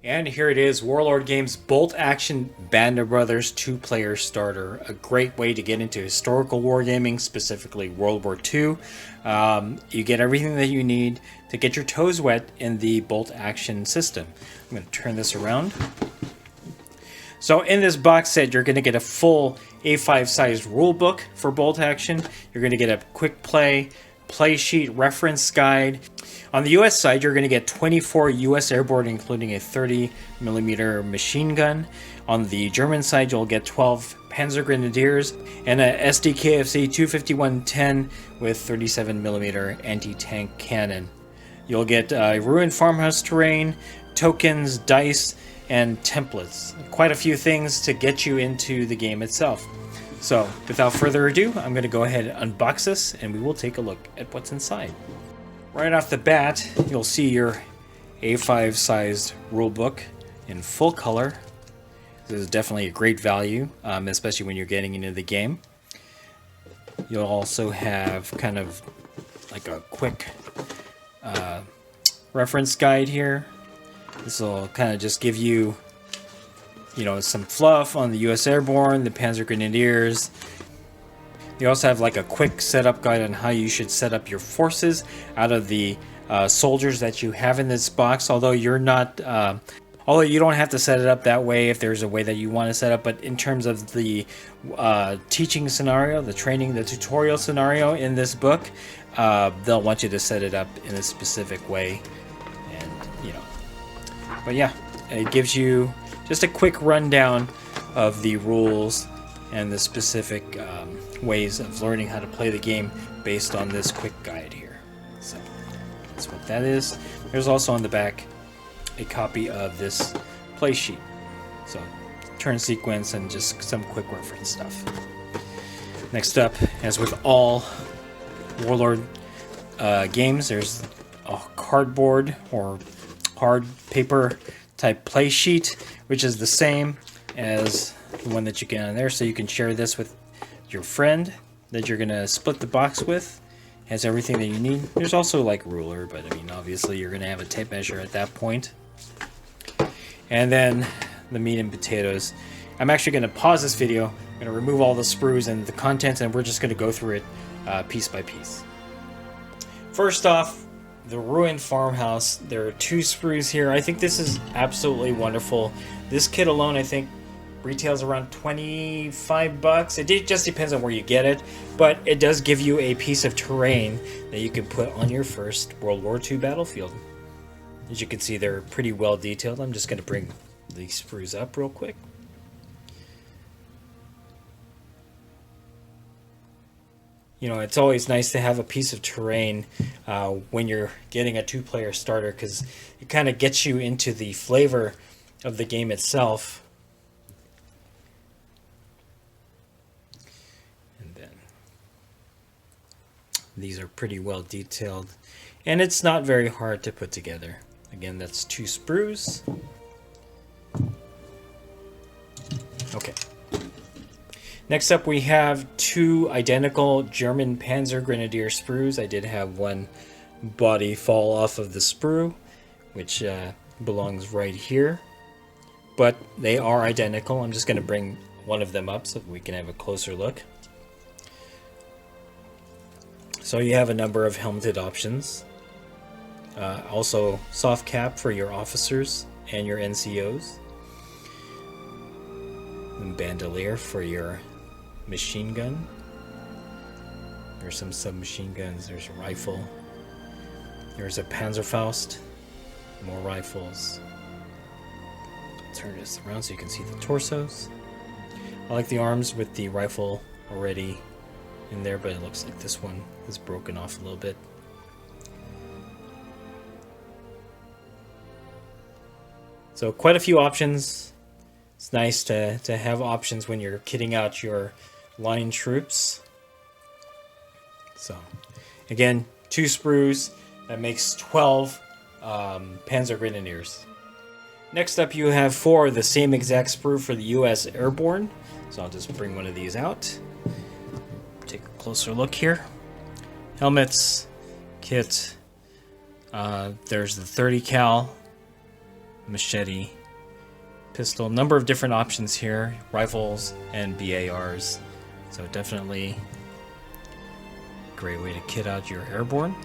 And here it is, Warlord Games Bolt Action Band of Brothers 2-player starter. A great way to get into historical wargaming, specifically World War II. You get everything that you need to get your toes wet in the Bolt Action system. I'm going to turn this around. So in this box set, you're going to get a full A5 sized rule book for Bolt Action. You're going to get a quick play sheet, reference guide. On the US side, you're going to get 24 US airborne, including a 30mm machine gun. On the German side, you'll get 12 Panzer Grenadiers and a SDKFC 251-10 with 37mm anti-tank cannon. You'll get ruined farmhouse terrain, tokens, dice, and templates. Quite a few things to get you into the game itself. So, without further ado, I'm going to go ahead and unbox this, and we will take a look at what's inside. Right off the bat, you'll see your A5 sized rulebook in full color. This is definitely a great value, especially when you're getting into the game. You'll also have kind of like a quick reference guide here. This will kind of just give you, some fluff on the US Airborne, the Panzer Grenadiers. You also have like a quick setup guide on how you should set up your forces out of the soldiers that you have in this box. Although you don't have to set it up that way if there's a way that you want to set up. But in terms of the teaching scenario, the training, the tutorial scenario in this book, they'll want you to set it up in a specific way. And but yeah, it gives you just a quick rundown of the rules and the specific ways of learning how to play the game based on this quick guide here. So that's what that is. There's also on the back a copy of this play sheet. So turn sequence and just some quick reference stuff. Next up, as with all Warlord games, there's a cardboard or hard paper type play sheet, which is the same as the one that you get on there, so you can share this with your friend that you're gonna split the box with. Has everything that you need. There's also like ruler, but I mean obviously you're gonna have a tape measure at that point. And then the meat and potatoes. I'm actually gonna pause this video. I'm gonna remove all the sprues and the contents, and we're just gonna go through it piece by piece. First off, the ruined farmhouse. There are 2 sprues here. I think this is absolutely wonderful. This kit alone, I think, retails around 25 bucks. It just depends on where you get it, but it does give you a piece of terrain that you can put on your first World War II battlefield. As you can see, they're pretty well detailed. I'm just going to bring these sprues up real quick. It's always nice to have a piece of terrain when you're getting a 2-player starter, because it kind of gets you into the flavor of the game itself. And then these are pretty well detailed, and it's not very hard to put together. Again, that's 2 sprues. Okay. Next up, we have 2 identical German Panzer Grenadier sprues. I did have one body fall off of the sprue, which belongs right here. But they are identical. I'm just going to bring one of them up so we can have a closer look. So you have a number of helmeted options. Also soft cap for your officers and your NCOs. And bandolier for your machine gun. There's some submachine guns. There's a rifle. There's a Panzerfaust. More rifles. Turn this around so you can see the torsos. I like the arms with the rifle already in there, but it looks like this one is broken off a little bit. So quite a few options. It's nice to have options when you're kitting out your line troops. So again, 2 sprues. That makes 12 Panzer Grenadiers. Next up, you have 4 of the same exact sprue for the US Airborne. So I'll just bring one of these out. Take a closer look here. Helmets, kit. There's the 30 cal machete, pistol. Number of different options here, rifles and BARs. So definitely a great way to kit out your airborne.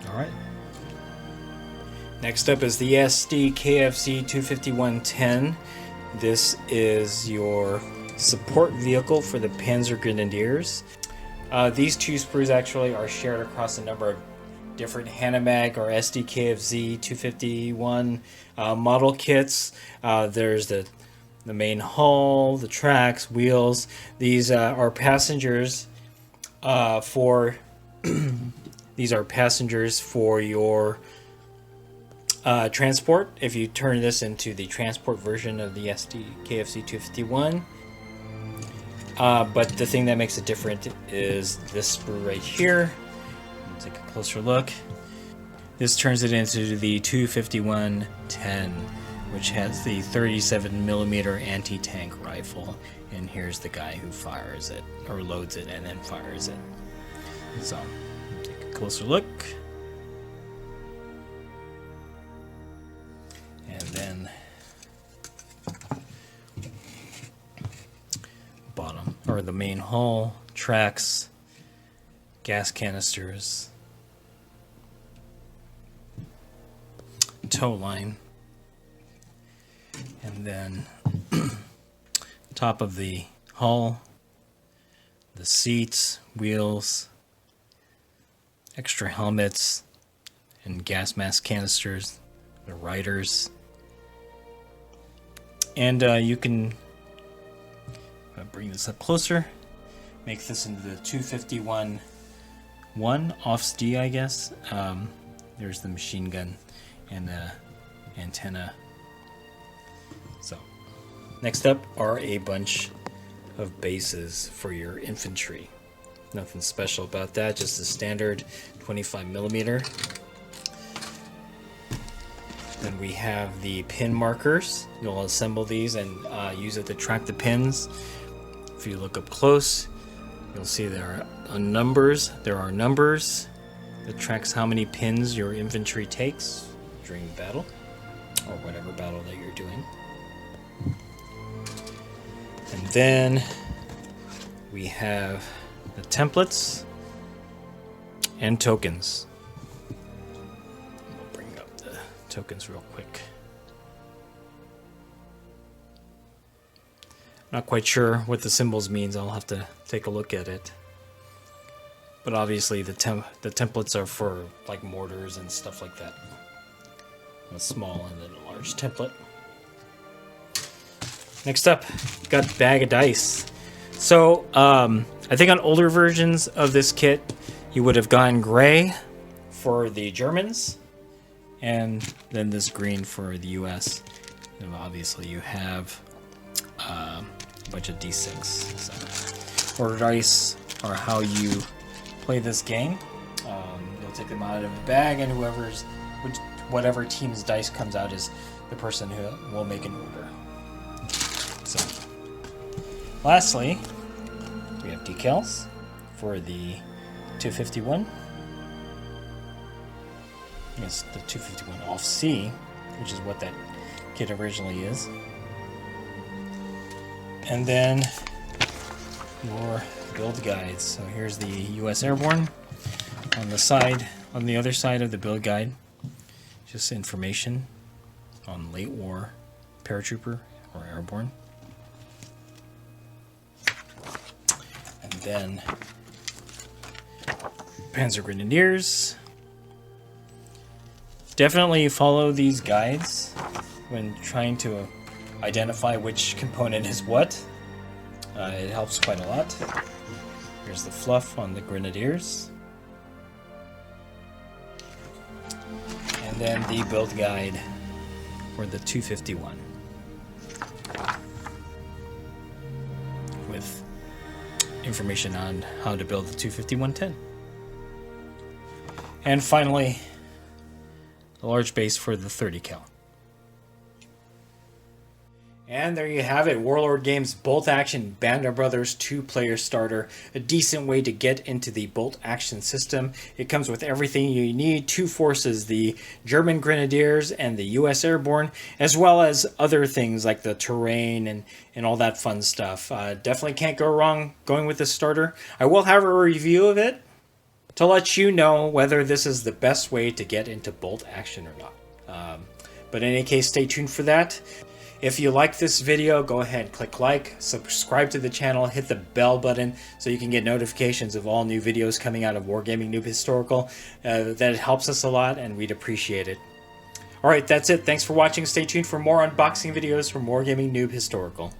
Alright. Next up is the SD KFC 25110. This is your support vehicle for the Panzer Grenadiers. These two sprues actually are shared across a number of different Hanamag or SD KFZ 251 model kits. There's the main hull, the tracks, wheels. These are passengers for these are passengers for your transport. If you turn this into the transport version of the SD KFC 251. But the thing that makes it different is this sprue right here. Let's take a closer look. This turns it into the 25110, which has the 37mm anti-tank rifle. And here's the guy who fires it, or loads it and then fires it. So, take a closer look. And then bottom, or the main hull, tracks, gas canisters, tow line, and then top of the hull, the seats, wheels, extra helmets, and gas mask canisters, the riders. And you can bring this up closer, make this into the 251-1 offs D, I guess. There's the machine gun and the antenna. So, next up are a bunch of bases for your infantry. Nothing special about that, just a standard 25mm. Then we have the pin markers. You'll assemble these and use it to track the pins. If you look up close, you'll see there are numbers. There are numbers that tracks how many pins your infantry takes during the battle, or whatever battle that you're doing. And then we have the templates and tokens. We'll bring up the tokens real quick. Not quite sure what the symbols means. I'll have to take a look at it. But obviously the templates are for like mortars and stuff like that. A small and then a large template. Next up, got bag of dice. So I think on older versions of this kit, you would have gone gray for the Germans, and then this green for the US. And obviously you have a bunch of D6. So, order dice are how you play this game. You'll take them out of the bag, and whatever team's dice comes out is the person who will make an order. So, lastly, we have decals for the 251. It's the 251 off C, which is what that kit originally is. And then your build guides. So here's the US Airborne on the other side of the build guide. Just information on late war paratrooper or airborne. And then Panzer Grenadiers. Definitely follow these guides when trying to identify which component is what. It helps quite a lot. Here's the fluff on the Grenadiers. And then the build guide for the 251. With information on how to build the 251-10. And finally, a large base for the 30 cal. And there you have it, Warlord Games Bolt Action Band of Brothers 2-player starter. A decent way to get into the bolt action system. It comes with everything you need, 2 forces, the German Grenadiers and the US Airborne, as well as other things like the terrain and all that fun stuff. Definitely can't go wrong going with this starter. I will have a review of it to let you know whether this is the best way to get into bolt action or not. But in any case, stay tuned for that. If you like this video, go ahead, click like, subscribe to the channel, hit the bell button so you can get notifications of all new videos coming out of Wargaming Noob Historical. That helps us a lot and we'd appreciate it. Alright, that's it. Thanks for watching. Stay tuned for more unboxing videos from Wargaming Noob Historical.